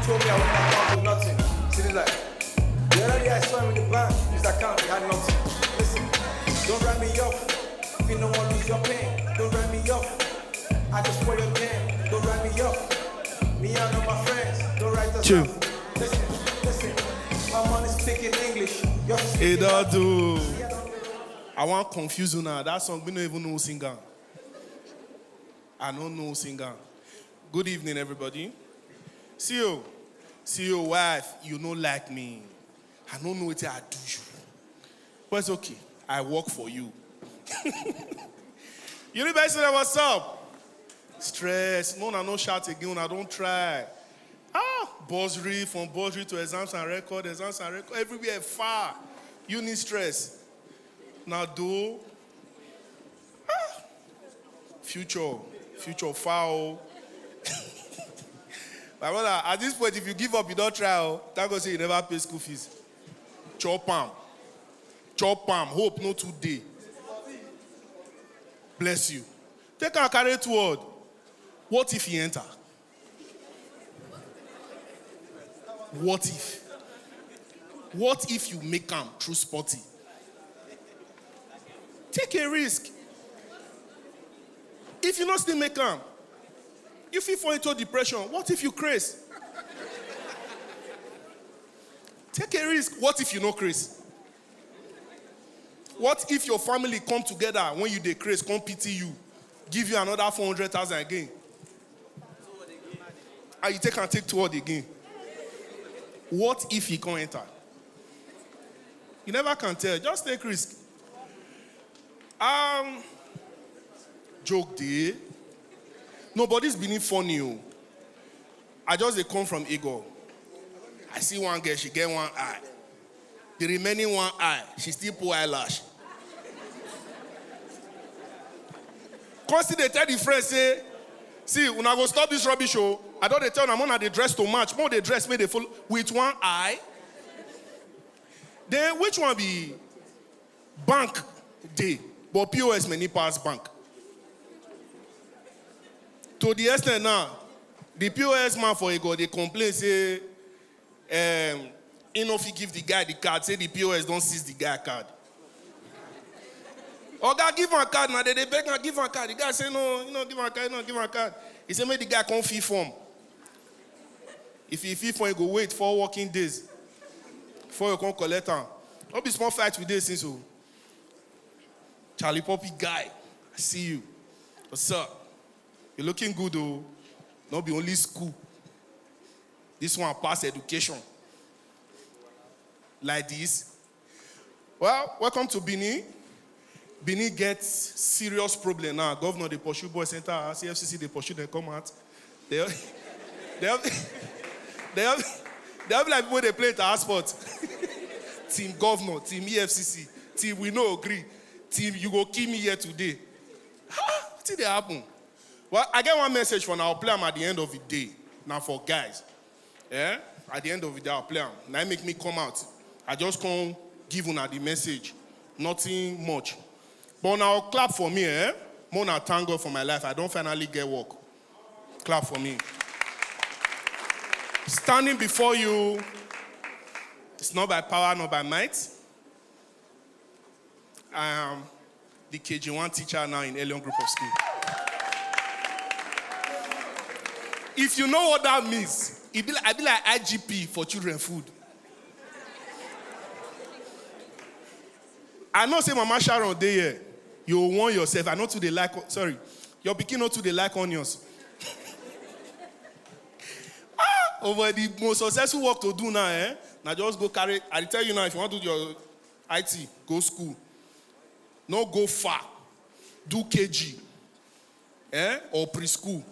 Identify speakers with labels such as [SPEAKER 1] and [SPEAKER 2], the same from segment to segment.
[SPEAKER 1] told me I wouldn't account for nothing. See, he's like, the other day I saw him in the bank, his account, he had nothing. Listen, don't write me off. If you don't want to lose your pain, don't write me off. I just play your game, don't write me off. Me and all my friends, don't write us off. Listen, my money speaking English.
[SPEAKER 2] Hey, that do. I want to confuse you now. That song, we don't even know who singer. I don't know who singer. Good evening, everybody. See you, wife. You don't like me. I don't know what I do you. But it's okay. I work for you. You know, guys, what's up? Stress. No shout again. I don't try. Bursary, from bursary to exams and record, everywhere far. You need stress. Now do. Future foul. My brother, at this point, if you give up, you don't try. That goes say you never pay school fees. Chop am. Hope no today. Bless you. Take a carry word. What if he enter? What if you make him through sporty? Take a risk. If you not still make him, you feel fall into depression. What if you craze? Take a risk. What if you no craze? What if your family come together when you decrease, come pity you, give you another 400,000 again? And you take toward again. What if he can't enter? You never can tell. Just take risk. Joke day. Nobody's being funny. I just come from Ego. I see one girl, she get one eye. The remaining one eye, she still pull eyelash. Constantly they tell the friend, say, see, when I go stop this rubbish show, I don't tell them how they dress to match. More they dress, may they full with one eye. Then which one be bank day? But POS many pass bank. To the extent now, the POS man for Ego, they complain, say, if he give the guy the card, say the POS don't seize the guy card. Or God give him a card now, they beg him, give him a card. The guy say, no, give him a card, give him a card. He say, make the guy come fee form. If he fee form, he go wait 4 working days before you come collect him. Don't be small fight with this since so. Charlie Poppy guy, I see you. What's up? You're looking good though. Not be only school. This one pass education. Like this. Well, welcome to Benin. Benin gets serious problem now. Governor, they pursue boys center, CFCC, they pursue them, come out. They have like people they play at our sport. Team governor, team EFCC, team we no agree, team you go kill me here today. What did they happen? Well, I get one message from I'll play them at the end of the day. Now for guys. Yeah? At the end of the day, I'll play them. Now it make me come out. I just can't give una the message. Nothing much. But now clap for me, eh? More than thank God for my life. I don't finally get work. Clap for me. Standing before you, it's not by power, not by might. I am the KG1 teacher now in Elion Group of School. If you know what that means, I be like IGP for children food. I know say Mama Sharon day here. You warn yourself. I know to the like. Sorry, your pikin not to the like onions. Over the most successful work to do now, eh? Now just go carry. I tell you now, if you want to do your IT, go school. No go far. Do KG, or preschool.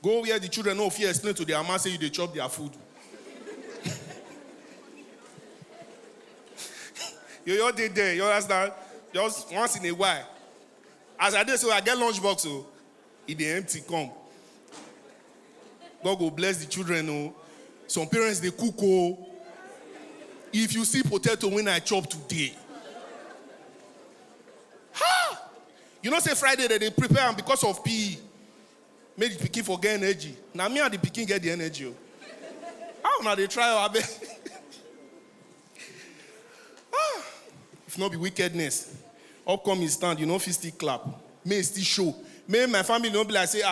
[SPEAKER 2] Go where the children know if you explain to their mama say you they chop their food. You're there, you understand? Just once in a while. As I did, so I get lunchbox, so it dey empty, come. God go bless the children, oh. Some parents, they cook, oh. If you see potato when I chop today. Ha! You know, say Friday, they prepare them because of PE. Make the pikin for get energy. Now me and the pikin get the energy. Oh. Now they try our best. If not be wickedness, upcoming stand, you know, if you still clap, may still show. May my family don't be like, say,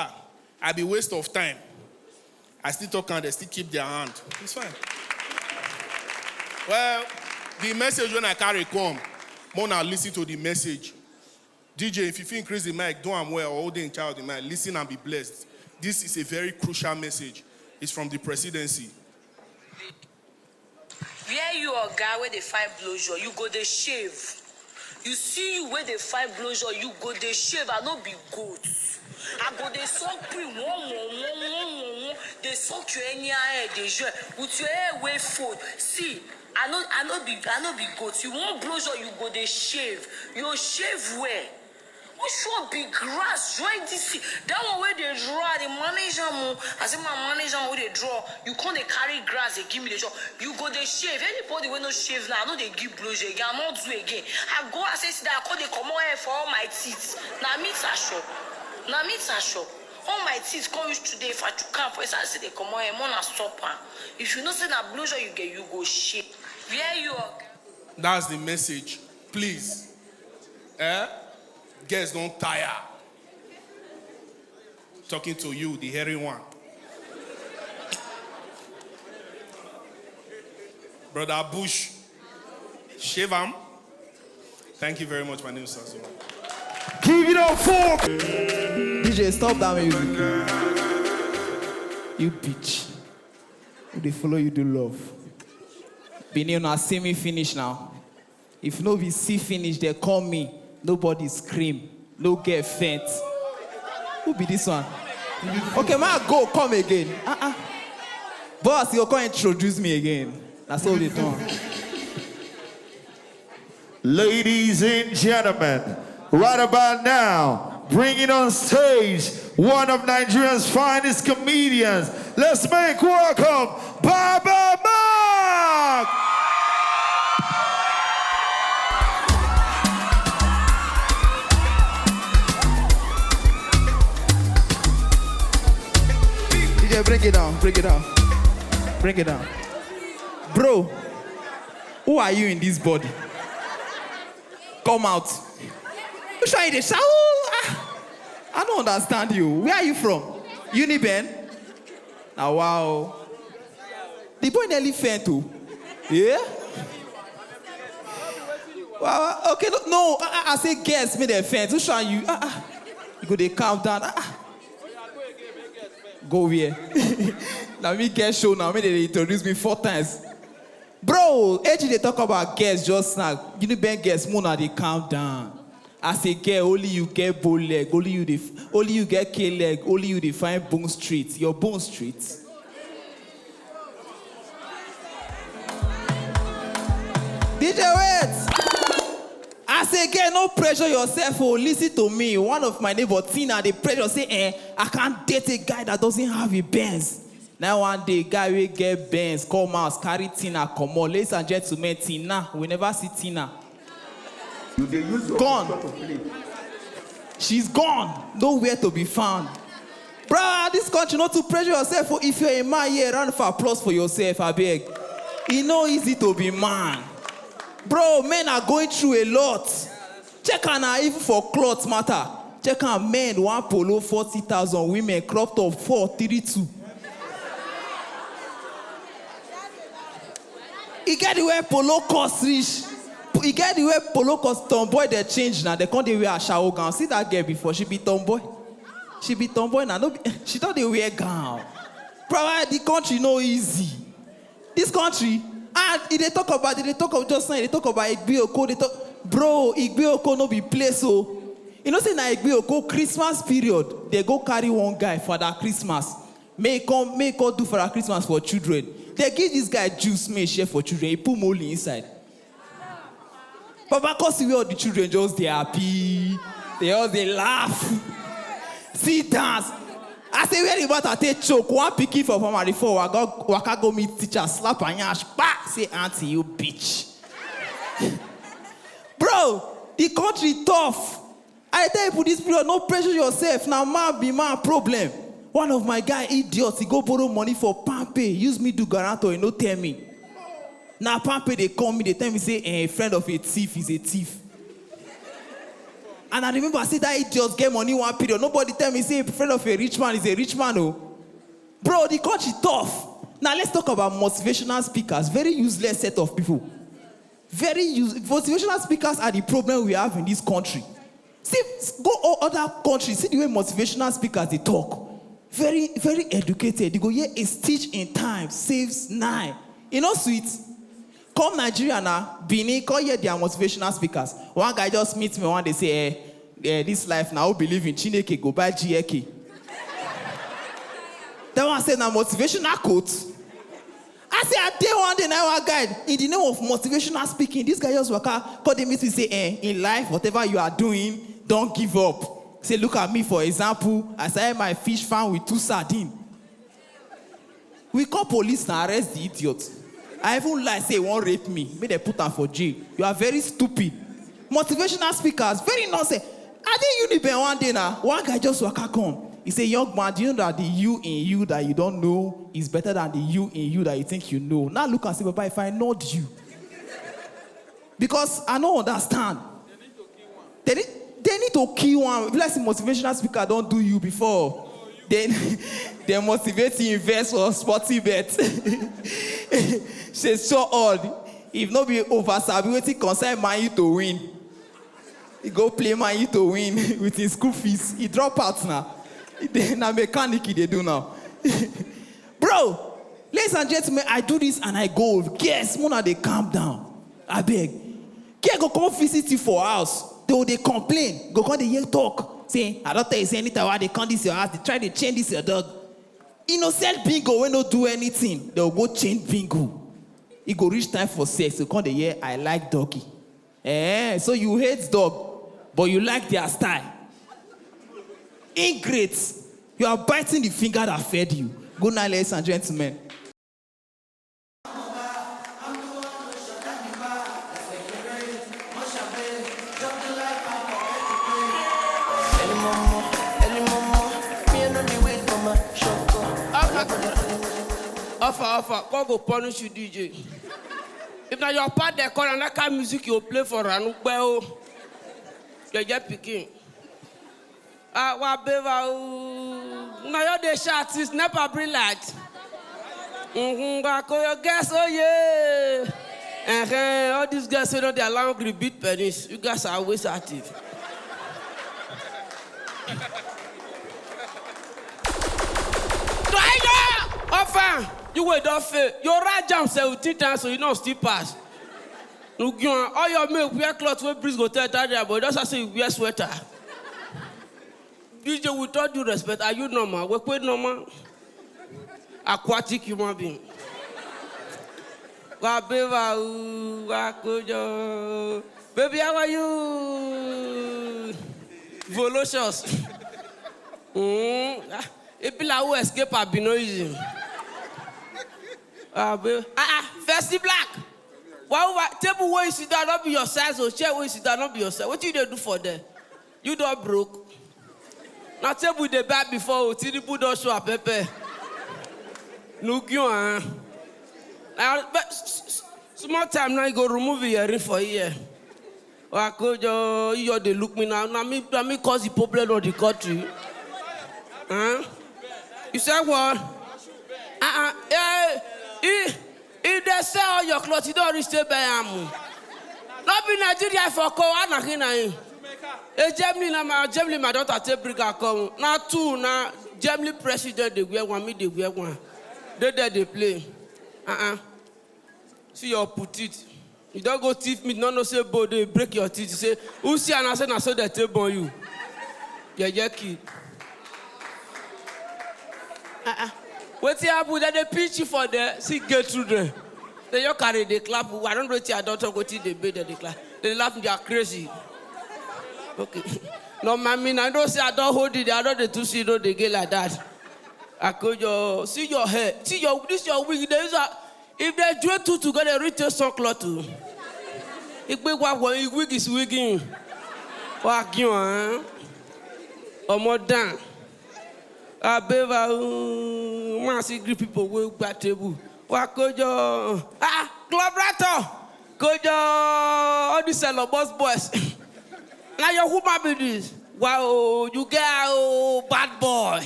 [SPEAKER 2] I be waste of time. I still talk and they still keep their hand. It's fine. Well, the message when I carry come, more now listen to the message. DJ, if you increase the mic, do am well, or hold in charge of the mic, listen and be blessed. This is a very crucial message. It's from the presidency.
[SPEAKER 3] Where you a guy where they find blowjob, you go they shave. You see you where they find blowjob, you go they shave. I not be good. I go they suck pre one. They suck you any hair they show. With your hair way food. See, I not be good. You want blowjob, you go they shave. You shave where? What should be grass? Join this. That one where they draw, the manager mo. I say my manager where they draw. You can't they carry grass, they give me the job. You go they shave. Anybody when no shave now, I know they give blowjob again. I'm not do again. I go and say that I call they come out here for all my teeth. Now me a shop. All my teeth come use today. If I took out for it, I say they come out here. Mona stop. If you know say that blowjob you get, you go shave. Where you are?
[SPEAKER 2] That's the message. Please. Guys don't tire. Talking to you, the hairy one. Brother Bush. Shave him. Thank you very much. My name is Sasu.
[SPEAKER 4] Give it up for
[SPEAKER 5] DJ, stop that music. You bitch. They follow you do love. Benin, now see me finish now. If nobody see finish, they call me. Nobody scream. No get faint. Who be this one? Okay, man, go come again. Boss, you're going to introduce me again. That's all they do.
[SPEAKER 4] Ladies and gentlemen, right about now, bringing on stage one of Nigeria's finest comedians. Let's make welcome Baba Mark!
[SPEAKER 5] DJ, bring it down. Bro, who are you in this body? Come out. You trying to shout? I don't understand you. Where are you from? Uniben? Ah, wow. The boy nearly faint too. Yeah? Well, okay, no. I say guess me they faint. Who shall you? You go they calm down. Go where? Now me get show now. Me they introduce me 4 times. Bro, actually they talk about guests just now. Uniben guests, Mona they calm down. I say, girl, only you get bow leg, only you get K leg, only you define Bone Street. Your Bone Street. DJ, wait! I say, girl, no pressure yourself. Oh, listen to me. One of my neighbor, Tina, they pressure say, I can't date a guy that doesn't have a Benz. Now one day, guy will get Benz, come out, carry Tina, come on. Ladies and gentlemen, Tina, we never see Tina. Gone. She's gone. Nowhere to be found. Bruh, this country not to pressure yourself. If you're a man here, round for applause for yourself, I beg. It's not easy to be man. Bro, men are going through a lot. Check on her, even for clothes matter. Check on men, 1 polo, 40,000. Women, crop top, 432. You get the way polo cost rich. You get the way polo cost tomboy they change now. They can't they wear a shower gown. See that girl before she be tomboy. She be tomboy now. No, she thought they wear gown. Bro, the country no easy. This country, and they talk about just now. They talk about Igbioko. They talk, bro, Igbioko no be place so. You know say na Igbioko Christmas period. They go carry one guy for that Christmas. May come do for that Christmas for children. They give this guy juice, may share for children. He put molly inside. But because we all the children just they happy, they laugh, see dance. I say where about I take choke one picky for primary 4. I go meet teacher slap and yash back say auntie you bitch. Bro, the country tough. I tell you this period no pressure yourself now man be man problem. One of my guy idiots, he go borrow money for Pampe. Use me do guarantor, he no tell me. Now Pampe, they call me, they tell me, say, a friend of a thief is a thief. And I remember I said that idiot get money one period. Nobody tell me, say, a friend of a rich man is a rich man, oh. Bro, the country tough. Now let's talk about motivational speakers. Very useless set of people. Motivational speakers are the problem we have in this country. See, go all other countries, see the way motivational speakers, they talk. Very, very educated. They go, yeah, a stitch in time saves 9. You know, sweet. Come Nigeria now, Benin, come here, they are motivational speakers. One guy just meets me one day, say, this life now, believe in Chineke, go buy GK. That one said, now motivational quote. I say, I tell one day, now one guy, in the name of motivational speaking, this guy just walk out, call them to say, in life, whatever you are doing, don't give up. Say, look at me, for example, I started my fish farm with 2 sardines. We call police and arrest the idiot. I even lie, say, won't rape me. May they put her for jail. You are very stupid. Motivational speakers, very nonsense. I think Uniben one day now, one guy just walk out come. He say, young man, do you know that the you in you that you don't know is better than the you in you that you think you know? Now look and say, Papa, if I nod you. Because I don't understand. They need to kill one. Like the motivational speaker don't do you before. Then they motivate you invest for sporty bet. She's so odd. If not be over, Sabi waiting concern Man U to win. He go play Man U to win with his school fees. He drop out now. Now mechanic they do now. Bro, ladies and gentlemen, I do this and I go. Guess, Mona, they calm down. I beg. Can go come visit you for house. They complain. Go come they hear talk. Say, I don't tell you say anytime why they come this your house. They try to change this your dog. Innocent bingo when don't do anything. They'll go change bingo. It go reach time for sex. So come they hear, I like doggy. So you hate dog, but you like their style. Ingrates. You are biting the finger that fed you. Good night, ladies and gentlemen.
[SPEAKER 6] Offer, God go punish you, DJ. If now your part they call and that kind of music you play for Ranu, well, you get picking. Now you're the shot is never brilliant. Guess, oh yeah. All these guys say no, they allow me to beat pennies. You guys are always active. Enfin, you wait off it. Your right jump 17 times so you know still pass. Look, all your milk wear clothes where breeze go tell that, but that's say you wear sweater. DJ, with all due respect, are you normal? We're quite normal. Aquatic human being. Baby, how are you? Volocious. If you escape albinism. Festy Black. Why table where you sit down, not be your size, or chair where you sit down, not be your size. What you do for them? You don't broke. Now table with the back before, Tinibu don't show up, Pepe. Look you, Now, but small time now, you go remove your ring for a year. I could you they look me now. Now me cause the problem of the country. You say what? If they sell all your clothes, you don't reach the Bayam. Not be Nigeria for Kowana. Germany, my daughter take break come. Now two, now Germany president they wear one, me they wear one. They play. See your put it. You don't go teeth me, no say body break your teeth. You say, who see and I say na so they table on you. Yeah, kid. What's happen? They pitch you for there. See get through there. Then you carry the clap. I don't know what your daughter go to the bed they clap. They laugh. They are crazy. Okay. No, mommy, I don't say I don't hold it. I don't do to see no they get like that. I could see your hair. See your this your wig. There is a if they join two together, return some cloth too. If we walk one, wig is wigging. Walk you, or more down. Beva, man, see Greek people will back table. What could you? Collaborator. Could you? All these boss boys. Now your woman be this. Wow, you get bad boy.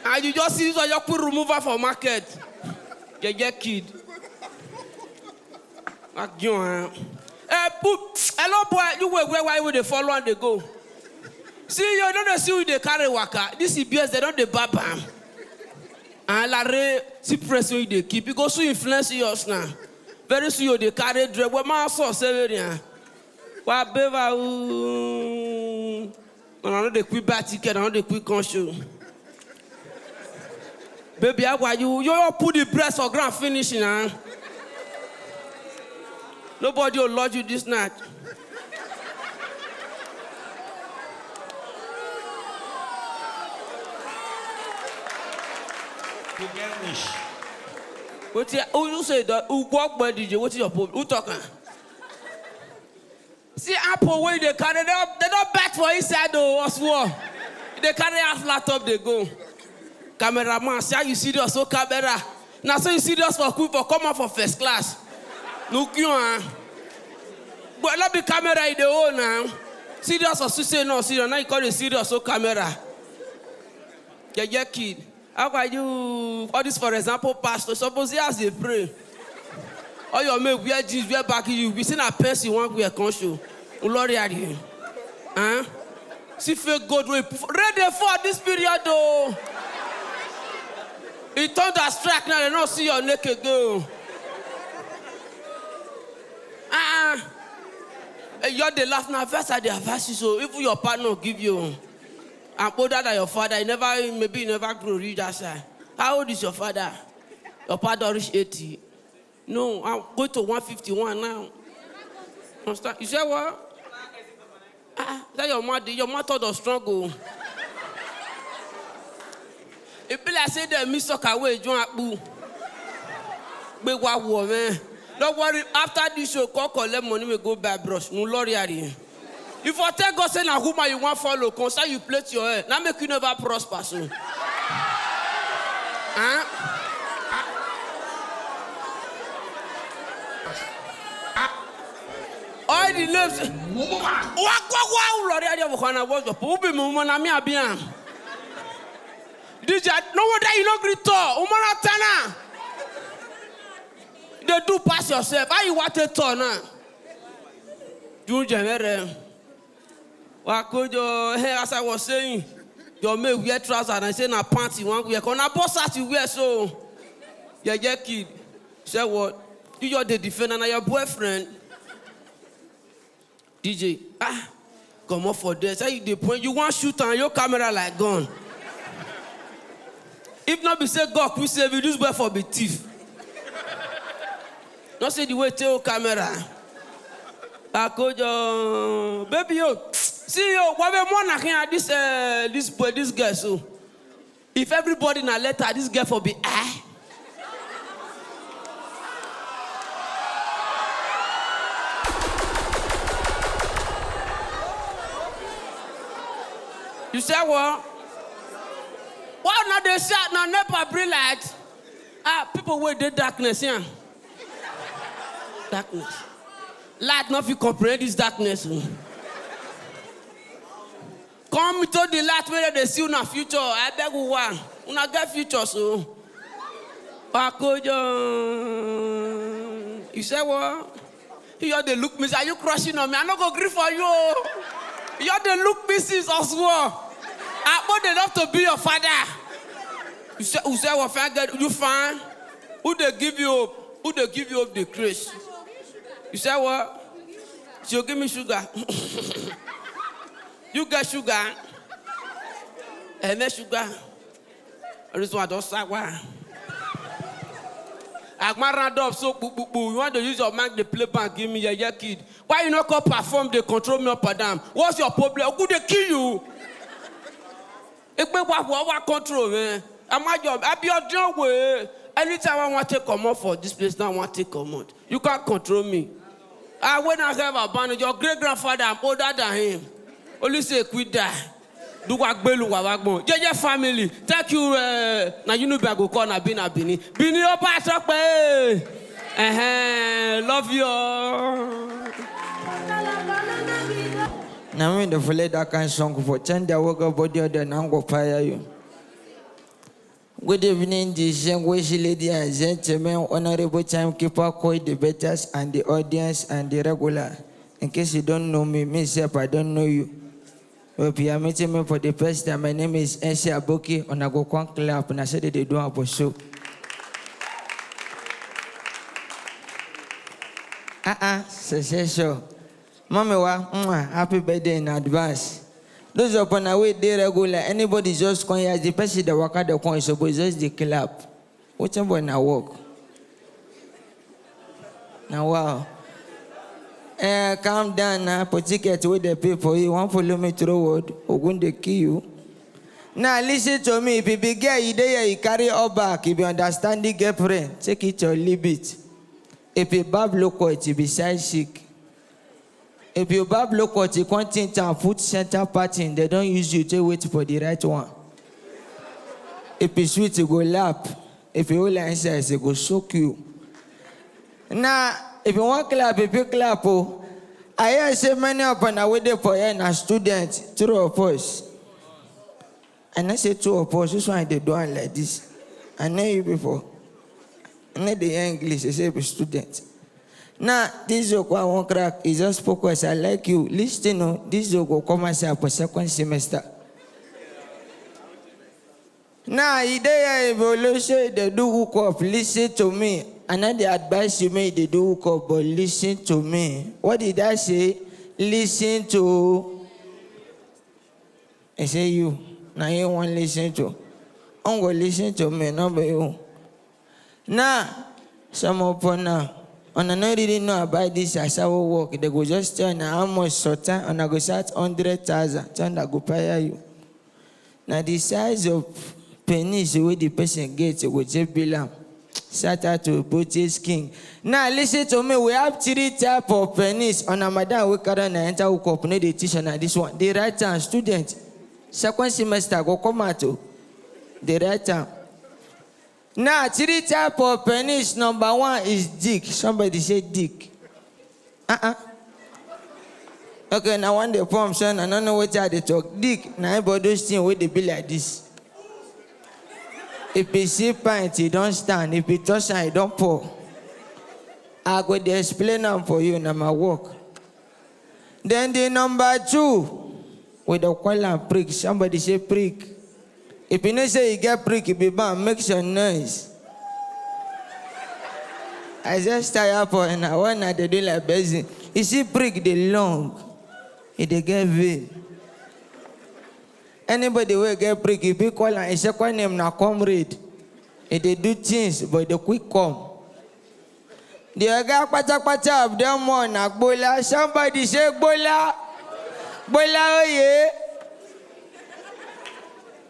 [SPEAKER 6] And you just see your put remover for market. You get kid. Hello boy, you where would they follow and they go? See, you don't see who they carry waka. This is BS, they don't they bam. And la see press who they keep. Because you influence yours now. Very soon you they carry drug. What my source everything. What beva I know they quit bad ticket, I know they quit conscious. Baby, how are you put the breast for grand finishing, huh? Nobody will lodge you this night.
[SPEAKER 4] You get wish.
[SPEAKER 6] Who you say that? Who walk by DJ? What is your problem? Who talking? See Apple where they carry they don't bet for inside though. I swear. They carry half laptop they go. Cameraman, see how you serious so camera. Now so you serious for quick for come out for first class. No you but not be camera in the own now. Serious or say no serious. Now you call it serious so camera. Yeah, kid. How about you? All this, for example, pastor. Suppose he has a pray. All your men wear jeans, wear back you. We seen a person you want wear conscious. Lord, are you? Huh? See, feel good way. Ready for this period though. It turned a strike now. They don't see your naked girl. You're the laugh now. First, I advise you. So if your partner give you. I'm older than your father. Maybe you never grew reach that side. How old is your father? Your father reached 80. No, I'm going to 151 now. You say what? That your mother does struggle. If I say that me suck away, John Abu. Big war, man. Don't worry, after this show, collect money, we go buy brush. No lorry. If I tell God say na woman you want follow, concern you plate your hair. Now make you never prosper so. All the names. DJ, no wonder you not greet her. Woman Tana. They do pass yourself. How you want to turn now? Do you as I was saying, your mate wear trousers and I say na pants you want wear. Cause na boss that you wear so. Yeah, kid. Say what? You the defender and your boyfriend. DJ, come up for this. Say you the point. You want shoot on your camera like gun. If not be say God, we save you. This boy for be thief. Not say the way tell camera. Baby yo. See yo, what we want here this boy, this girl so. If everybody na letter, this girl for be You say what? What now they shot now never bring light? People wait the darkness here. Yeah? Darkness. Light not you comprehend this darkness. Come to the light where they see una future. I beg you one. Una get future so. You say what? You they look me. Are you crushing on me? I'm not gonna agree for you. You they look me since as well. I want enough to be your father. You say what? You fine? Who they give you up? Who they give you up the grace? You say what? She'll give me sugar. You get sugar. And then sugar. This one don't say why. I'm round up so you want to use your mind to play band, give me a kid. Why you not go perform, they control me up and down? What's your problem? Who they kill you? It be what control, man. I'm my job. I be your job way. Anytime I want to come out for this place, now I want to come out. You can't control me. When I have a band, your great grandfather, I'm older than him. Only say quit die. Do what Belu Wagbo. JJ family. Thank you. Now you know Bago Corner Bina Bini. Bini Opa Tokpe. Love you all.
[SPEAKER 7] Now when the fully that kind song for tender work body of the Nango fire you. Good evening, distinguished ladies and gentlemen, honorable timekeeper, co-debaters, and the audience and the regular. In case you don't know me, myself, I don't know you. If you are meeting me for the first time, my name is Ensi Aboki, on a go club, and I said they do have a show. Successor. Mommy, happy birthday in advance. Those upon our way, they regular. Anybody just come here, the person that work at the coin, so just the club. Whichever now work. Now, wow. Calm down now, put ticket with the people. You want to follow me to the road, or going to kill you. Now, listen to me. If you be gay, you carry all back. If you understand the girlfriend, take it or leave it. If you bab local, you be side sick. If you bab local, you content and put center party, they don't use you to wait for the right one. If you sweet, you go lap. If you hold answers, you go soak you. Now, if you want clap, if you clap, oh, I hear say many up and I wait there for you and students, 2 of us. And I say 2 of us, this one they do it like this. I know you before. I know the English, they say be student. Now, this joke I won't crack, is just focus. I like you. Listen, no, this joke will come myself for 2nd semester. Now, idea evolution, they do hook up. Listen to me. And then the advice you made, they do hook up, but listen to me. What did I say? Listen to. I say you. Now you want to listen to. I'm going to listen to me, not by you. Now, some upon now. And I don't really know about this as I will work. They go just tell me how much sultan and I go start 100,000. Turn I go pay you. Now the size of penis where the person gets, you go just bill. Start out to British king. Now listen to me. We have 3 types of penis. On a madam we can't enter who company the teacher na this one. The right time student. 2nd semester go come out to the right time. Now, 3 types of penis. Number 1 is dick. Somebody say dick. Okay, now one day form son, I don't know what they talk. Dick. Now everybody those things where they be like this. If you see pint, you don't stand. If you touch and you don't pour. I go to explain them for you in my work. Then the number 2, with the call and prick. Somebody say prick. If you don't say you get prick, you be bad, make some noise. I just tired for and I want to do like busy. You see prick, they long. If they get vein. Anybody will get prick, if you call and say call name na comrade. If they do things, but they quick come. The other pata of them one na bola. Somebody say bola. Bola oh yeah.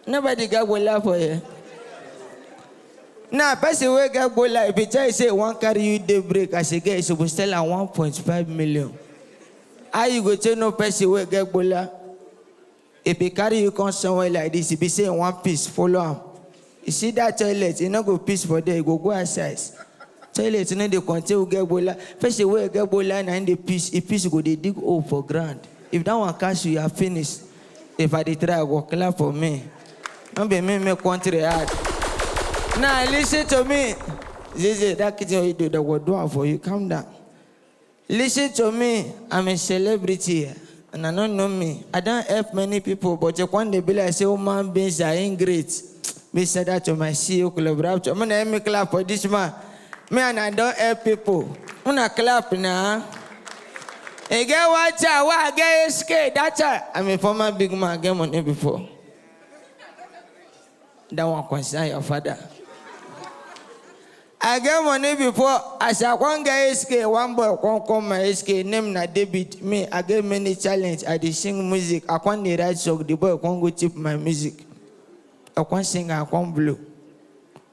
[SPEAKER 7] Nobody got bola for you. Now, person will get bola. If you tell you say one carry you day break, I say get supposed to sell 1.5 million. How you go tell no person will get bola? If he carry you come somewhere like this, if he say one piece, follow him. You see that toilet, you not go piece for there, you go outside. Toilet, you know they continue get bola. Person will get bola and the piece, a piece go they dig hole for ground. If that one catch you, you are finished. If I did try, go clap for me. Don't be me make country hard. Now listen to me. This that kitchen you do that will do for you. Calm down. Listen to me. I'm a celebrity and I don't know me. I don't help many people, but when they be like say human beings are ingrate. Me say that to my CEO collaborator. I'm gonna help me clap for this man. Me and I don't help people. I'm gonna clap now. Hey, get watch out. What get scared? That's I'm a former big man. I get money before. That one concern your father. I get money before. As I one guy SK, one boy come my SK, name na David. Me, I get many challenge. I dey sing music. I can't the right song. The boy can't go tip my music. I can't sing. I can't blow.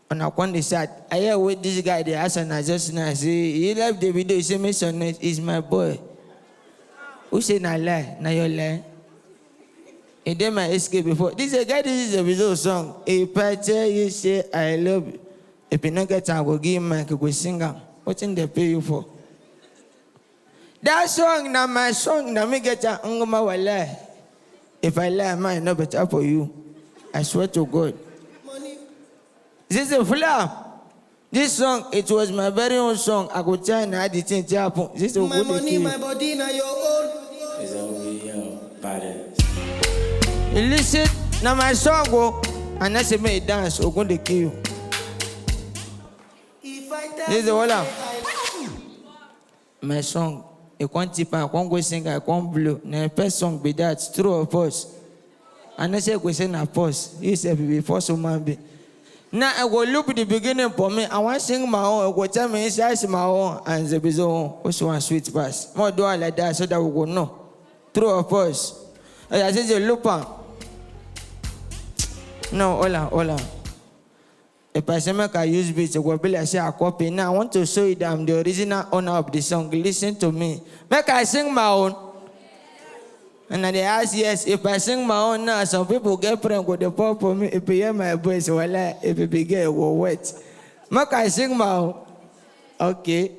[SPEAKER 7] And I can't decide. I hear with this guy. The ask and I just now say he left the video. He say me son is my boy. Who say na lie? Na your lie. He did my escape before. This is a guy, this is a visual song. If I tell you, say I love you. If you don't get time, go give him go sing them. What in they pay you for? That song, now my song, now me get a ngoma wala. If I lie, mine no better for you. I swear to God. This is a flaw. This song, it was my very own song. I could try and add it in happen. This is a
[SPEAKER 8] my money, my body, now your own. It's only your body.
[SPEAKER 7] You listen, now my song go, and I say me dance, or going to kill you. This is the whole my song. You can't tip, I can't go sing, I can't blow. Now first song be that, true or false. And I say we sing a pause. You say before someone be. Now I go look at the beginning for me. I want to sing my own. I go tell me inside my own and the bizarre. Also one sweet pass. More do I like that so that we go know. True or false. I say you look on. No, hola. If I say make I use beats, I will be like say I copy. Now I want to show you that I'm the original owner of the song. Listen to me. Make I sing my own. And they ask, yes, if I sing my own now, some people get pregnant with the pop for me. If you hear my voice, well, if you begin, it will wet. Make I sing my own. Okay.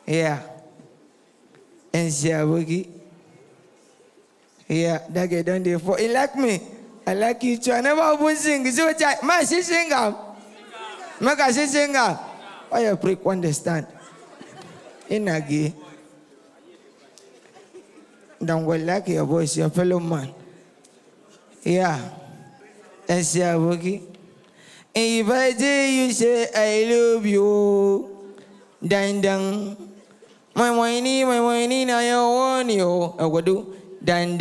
[SPEAKER 7] Yeah. And see a boogie. Yeah, that get done there for. You like me? I like you too. I never open sing. See what I man, she sing up. Make I sing up. Why you prick understand? In a gay. Don't well like your voice, your fellow man. Yeah. And see a boogie. If I tell you say I love you, dang. My whiny, now you want you. I would do dang.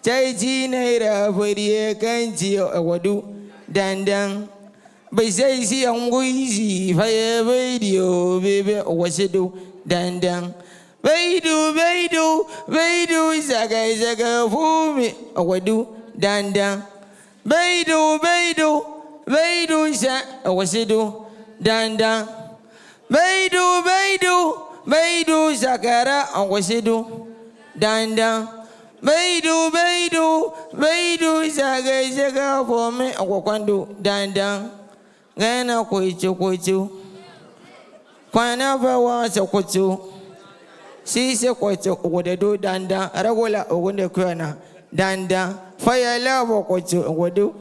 [SPEAKER 7] Chaiji naira for the kanji, I would do dang. But say, see, I'm easy. If I ever video, baby, or what's it do? Dang. Veidu, zaga for me. I would do dang. Veidu, I was it do dang. Veidu, zakara, I was it do dang. Veidu, zaga for me. I walk do dang. Gana koichu. Quanaver was a koichu. See, say quite what they do, danda, Aragola, or when the corner, danda, fire love or koichu, what do?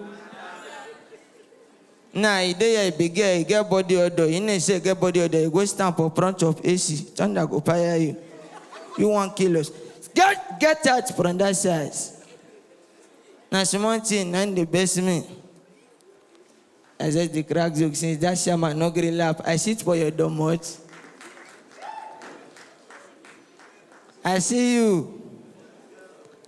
[SPEAKER 7] Nah, they be gay, get body odor, you know, say get body odor, go stand for front of AC, thunder go fire you. You want kilos. Get out from that size. Now, small thing, and the best me. I said the crack joke since that shaman no green lap. I sit for your domot. I see you.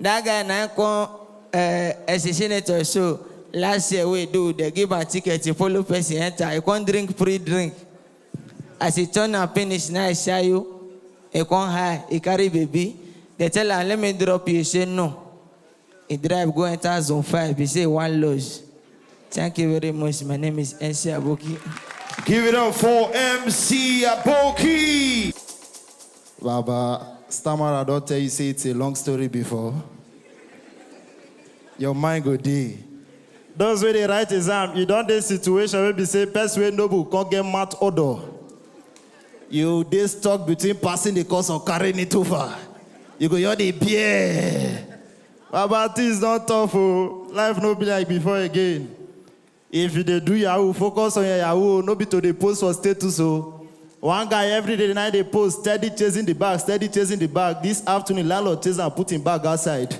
[SPEAKER 7] That guy now as a senator, so last year we do, they give a ticket to follow person enter. I can't drink free drink. As he turn and finish, now I show you. He can't high, he carry baby. They tell her, let me drop you. He say no. He drive, go enter zone 5. He say 1 lodge. Thank you very much. My name is MC Aboki.
[SPEAKER 4] Give it up for MC Aboki.
[SPEAKER 9] Baba, Stammerer, don't tell you say it's a long story before. Your mind go day.
[SPEAKER 10] Those where they write exam, you don't the situation where be say person wey noble can't get math order.
[SPEAKER 9] You dey stuck between passing the course or carrying it over. You go, you're the beer.
[SPEAKER 10] Baba, things not tough, oh. Life no be like before again. If you dey do Yahoo, focus on your Yahoo, no be to the post for status. Oh. One guy every day night they post, steady chasing the bag. This afternoon, landlord chasing and put him bag outside.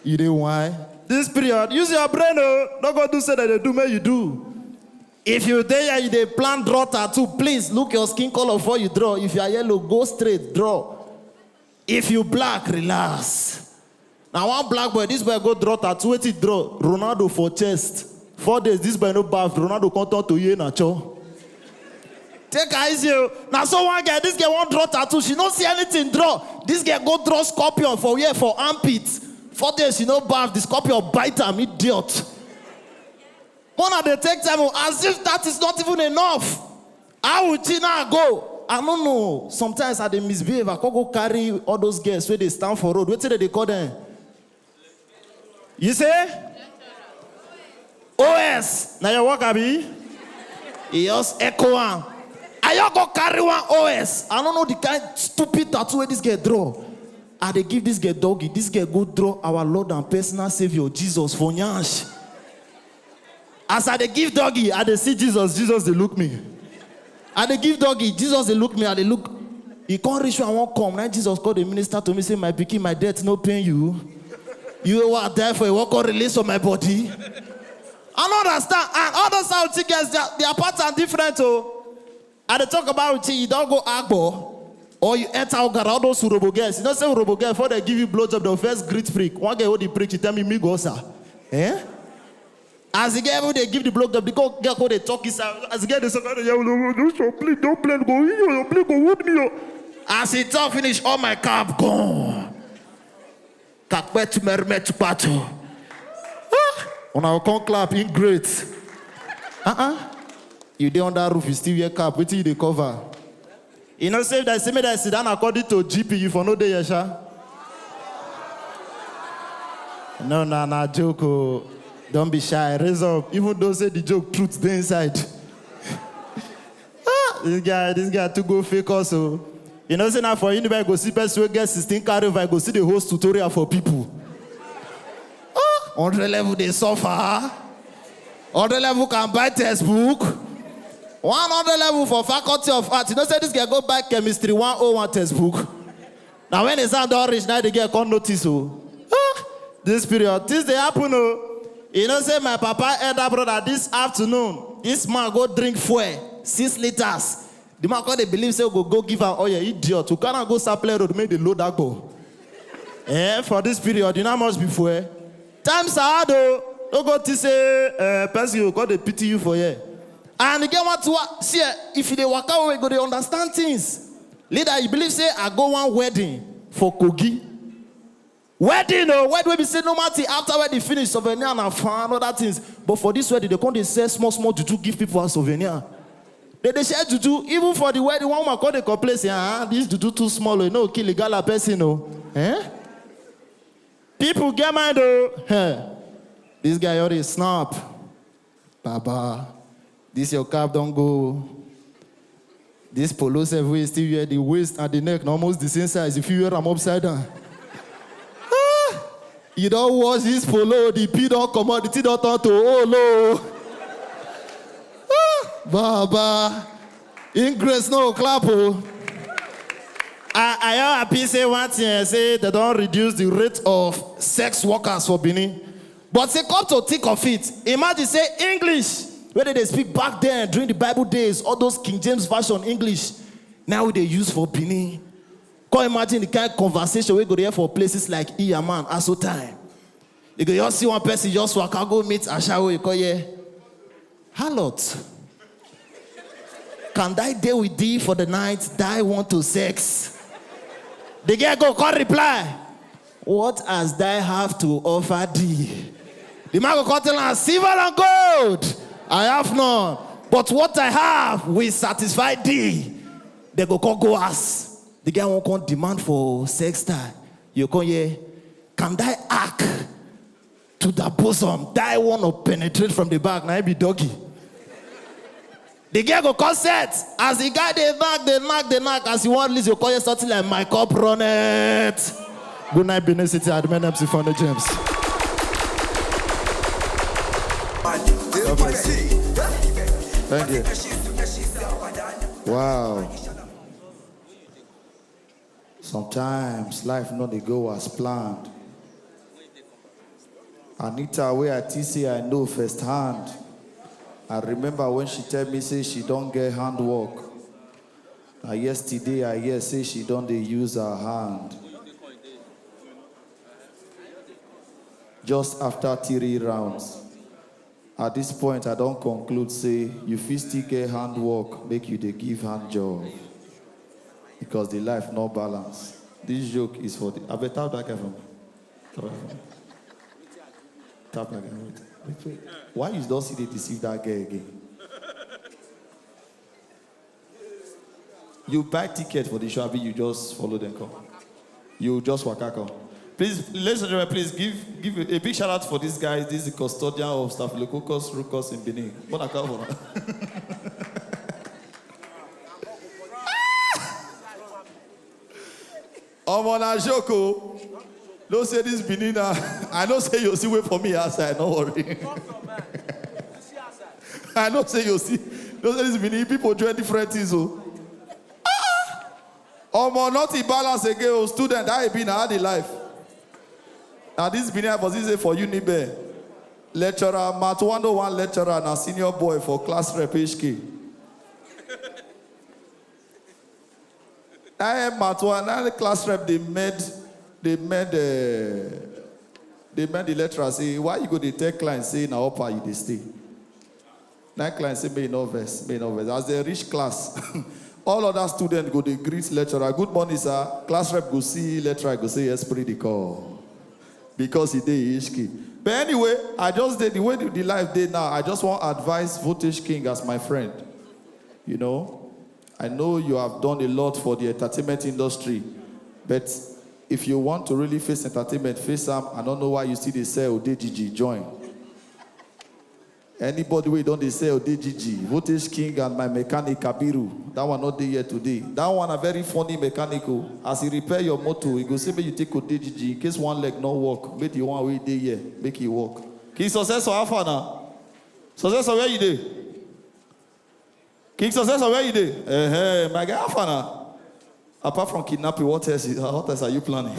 [SPEAKER 9] You dey why?
[SPEAKER 10] This period, use your brain, oh. Don't go do say that they do, may you do.
[SPEAKER 9] If you there, you dey plan draw tattoo, please look your skin color before you draw. If you are yellow, go straight, draw. If you black, relax. Now one black boy, this boy go draw tattoo, what he draw? Ronaldo for chest. 4 days, this boy no bath. Ronaldo come turn to you nacho. Take it easy. Now so one guy, this guy won't draw tattoo. She don't see anything draw. This guy go draw scorpion for here for armpit. 4 days, she no bath. The scorpion bite him, idiot. One of the take time as if that is not even enough. How would she now go? I don't know. Sometimes I dey misbehave. I can't go carry all those girls where they stand for road. What do they call them?
[SPEAKER 10] You say? OS. Now your work, Abi? He just echo one. I y'all go carry one OS. I don't know the kind stupid tattoo where this girl draw. And they give this girl doggy. This girl go draw our Lord and personal Savior, Jesus, for nyash. As I they give doggy, I they see Jesus, Jesus they look me. And they give doggy, Jesus they look me, and they look. He can't reach you and won't come. Now Jesus called the minister to me, say, my pikin, my death no pain you. You what die for a walk or release on my body. I don't understand. And all those South chickens, their parts are different. Oh. And they talk about it, you don't go agbo. Or you enter all those urobo girls. You don't say urobo girl, before they give you blowjob, they'll first greet freak. One guy hold the prick, he tell me go, sir. Eh? As the girl, they give the blowjob, the girl, they talk inside. As the girl, they say, don't play, go with me. As he talk finish, all my cab gone. Kakbetu mermetu pato. On our con clap, in great. You dey on that roof, you still wear cap. Wait till you dey cover. You know, say that say me that sit down according to GP, you for no day, Yasha. No, joke. Oh. Don't be shy. Raise up. Even though say the joke, truth dey inside. This guy to go fake also. You know, say now for anybody go see person who get 16 carry over, go see the host tutorial for people. 100 level they suffer. 100 level can buy textbook. 100 level for faculty of arts. You know, say this guy go buy chemistry 101 textbook. Now when it's not rich, now they get con notice. This period, this they happen. You know, say my papa elder brother this afternoon, this man go drink fuel 6 liters. The man called they believe say go give her, oh yeah, idiot. You cannot go supply road make the load that go. For this period, you know how much before? Times are hard though. Don't go to say person you got they pity you for here. And again want to see if they walk away, go they understand things. Leader, you believe say I go one wedding for Kogi. Wedding, wedding will be say no matter after wedding finish souvenir and fun other things. But for this wedding, they come they say small juju give people a souvenir. They share juju even for the wedding. One man call they complain say this juju too small, you know, kill a gala person, People get mind though. This guy already snap. Baba, this your cap don't go. This polo set way still wear the waist and the neck almost the same size. If you wear them upside down. You don't wash this polo, the pee don't come out, the tea don't turn to oh low. Baba, Ingress no clap. I am happy say one thing, say they don't reduce the rate of sex workers for Benin. But say come to think of it, imagine say English, where they speak back then during the Bible days, all those King James Version English, now they use for Benin. Can't imagine the kind of conversation we go there for places like Iyaman, Aso time. You go just see one person just walk out, go meet Ashawo, you call here. Harlot. Can I deal with thee for the night? Die want to sex. The girl go call reply. What has thy have to offer thee? The man go call tell her, silver and gold I have none. But what I have will satisfy thee. They go call go ask. The guy won't come demand for sex time. You come here. Can thy arc to the bosom? Thy want to penetrate from the back. Now I be doggy. The guy go consent. As the guy they knock. As you want to listen, you call you something like my cup run it. Good night, Benin City. Admin MC for the James. Thank you. Wow. Sometimes life not they go as planned. Anita, where I say I know firsthand. I remember when she tell me say she don't get handwork. Yesterday I hear say she don't they use her hand. Just after 3 rounds. At this point I don't conclude say you fit still get handwork, make you they give hand job. Because the life no balance. This joke is for the. I better tap that guy for me. Tap that guy. Wait. Why you don't see they deceive that guy again? You buy ticket for the show, you just follow them come. You just walk out come.
[SPEAKER 4] Please, ladies and gentlemen, please give a big shout out for this guy. This is the custodian of Staphylococcus aureus in Benin. Omona Joko. Don't say this Benin. I don't say you'll see wait for me outside. Don't worry. I don't say you'll see. Don't say this Benin. People doing different things. Omo, not in balance again. Student, I have been hard in life. Now this Benin was easy for Unibe. Lecturer, Math 101 lecturer, and a senior boy for class rep HK. I am Math 1, now the class rep, they made the lecturer say, why you go to take client say, now upper you they stay. Now client say, may no verse. As they reach class, all other students go to greet lecturer. Good morning, sir. Class rep go see lecturer, go say, yes, pretty call. Because he did HK. But anyway, I just did the way the life did now. I just want to advise Voltage King as my friend. You know, I know you have done a lot for the entertainment industry, but if you want to really face entertainment, face them. I don't know why you still they say ODGG join. Anybody who don't they say ODGG, Voltage King and my mechanic Kabiru, that one not there yet today. That one a very funny mechanical. As he repair your motor, he go say me you take ODGG in case one leg no work. Make the one way there here, make it work. King Success or Alpha now? Success where you dey? King Success where you dey? My guy Alpha now. Apart from kidnapping, what else are you planning?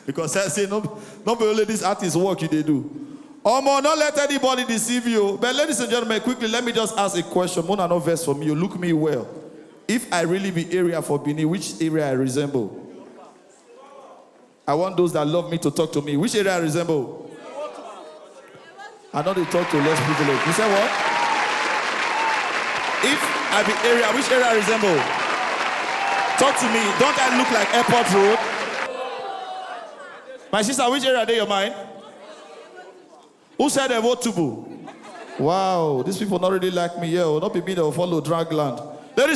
[SPEAKER 4] Because I say no be only this artist work you they do. Omo, don't let anybody deceive you. But ladies and gentlemen, quickly, let me just ask a question. Mona no verse for me. You look me well. If I really be area for Benin, which area I resemble? I want those that love me to talk to me. Which area I resemble? I know they talk to less privileged. You say what? If I be area, which area I resemble? Talk to me. Don't I look like Airport Road? My sister, which area they your mind? Who said they vote Tubu? Wow, these people not really like me. Yeah, not be me, they will follow Dragland.